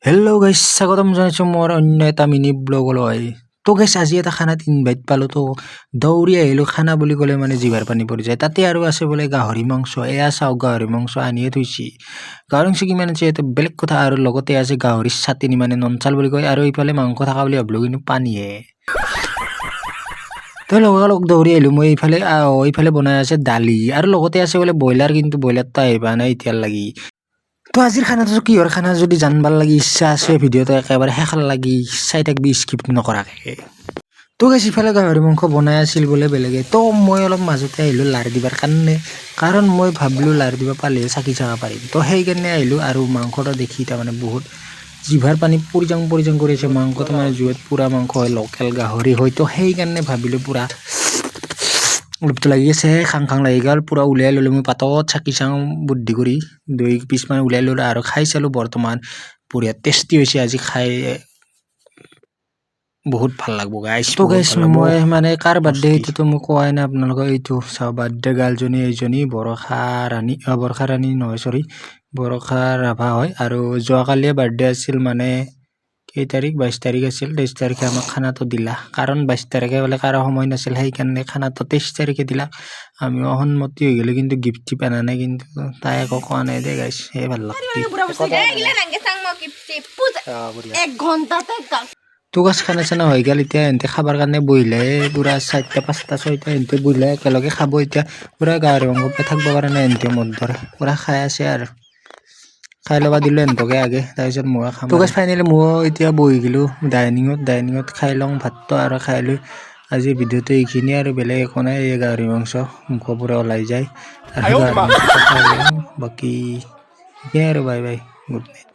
Hello' গাইছ স্বাগতম জনাইছোঁ মোৰ অন্য এটা মিনি ব্লগলৈ। তো গাইছ আজি এটা খানাত ইনভাইট পালোঁ, তো দৌৰি আহিলোঁ। খানা বুলি ক'লে মানে জিভাৰ পানী পৰি যায়। তাতে আৰু আছে বোলে গাহৰি মাংস। এয়া চাওক, গাহৰি মাংস আনিয়ে থৈছি। গাহৰি মাংস কিমান আছে এইটো বেলেগ কথা, আৰু লগতে আছে গাহৰিৰ চাটনি, মানে ননচাল বুলি কয়। আৰু এইফালে মাংস থকা বুলি ভাবিলোঁ, কিন্তু পানীহে। তো লগালগ দৌৰি আহিলোঁ মই। এইফালে বনাই আছে দালি, আৰু লগতে আছে বোলে ব্ৰইলাৰ, কিন্তু ব্ৰইলাৰটো আহিবা নাই এতিয়াৰ লাগি। তো আজিৰ খানাটো কিহৰ খানা যদি জানবাৰ লাগি ইচ্ছা আছে, ভিডিঅ'টো একেবাৰে শেষৰ লাগি চাই থাকবি স্কিপ নকৰাকৈ। তো গাইছ ইফালে গাহৰি মাংস বনাই আছিল বোলে বেলেগে। তো মই অলপ মাজতে আহিলোঁ লাৰ দিবাৰ কাৰণে, কাৰণ মই ভাবিলোঁ লাৰ দিবা পালেহে চাকি চাকা পাৰিম। তো সেইকাৰণে আহিলোঁ, আৰু মাংসটো দেখি তাৰমানে বহুত জিভাৰ পানী পৰি যাং কৰি আছে। মাংসটো মানে জুইত পুৰা মাংস হয়, লোকেল গাহৰি হয়। তো সেইকাৰণে ভাবিলোঁ পুৰা অলপটো লাগি আছে, খাং লাগি গ'ল। পুৰা উলিয়াই ল'লোঁ মই পাতত, চাকি চাওঁ বুদ্ধি কৰি 2 পিচ মান উলিয়াই ল'লোঁ, আৰু খাই চালোঁ। বৰ্তমান বঢ়িয়া টেষ্টি হৈছে। আজি খাই বহুত ভাল লাগব গাইছ। তো গাইছ মই মানে কাৰ বাৰ্থডে এইটোতো মই কোৱাই নাই আপোনালোকক। এইটো চাওঁ, বাৰ্থডে গাৰ্লজনী এইজনী বৰষা ৰাণী নহয়, চৰি, বৰষা ৰাভা হয়। আৰু যোৱাকালিয়ে বাৰ্থডে আছিল, মানে কেই তাৰিখ, 22 তাৰিখ আছিল। 23 তাৰিখে আমাক খানাটো দিলা, কাৰণ 22 তাৰিখে বোলে কাৰো সময় নাছিল, সেইকাৰণে খানাটো 23 তাৰিখে দিলা। আমিও সন্মতি হৈ গ'লো, কিন্তু গিফ্ট চিফ্ট আনা নাই, কিন্তু তাই একো কোৱা নাই দে গাইছ। সেই ভাল লাগছে। তো গাছ খানা চানা হৈ গ'ল। এতিয়া এনতে খাবৰ কাৰণে বহিলে, পুৰা 4টা 5টা 6টা এনতে বহিলে একেলগে খাব। এতিয়া পুৰা গাহৰি মাংস পাই থাকিব পৰা নাই, এনতে মোৰ দৰে পুৰা খাই আছে। আৰু খাই ল'বা দিলোঁ এনতকে আগে, তাৰপিছত মই খাম। তো গাছ ফাইনেলি মই এতিয়া বহি গ'লোঁ ডাইনিঙত খাই লওঁ ভাতটো, আৰু খাই লৈ আজিৰ ভিডিঅ'টো এইখিনিয়ে, আৰু বেলেগ একো নাই। এই গাহৰি মাংস মুখৰ পৰা ওলাই যায়, আৰু গাহৰি মাংস খাই লওঁ। বাকী সেইখিনিয়ে, আৰু বাই বাই, গুড নাইট।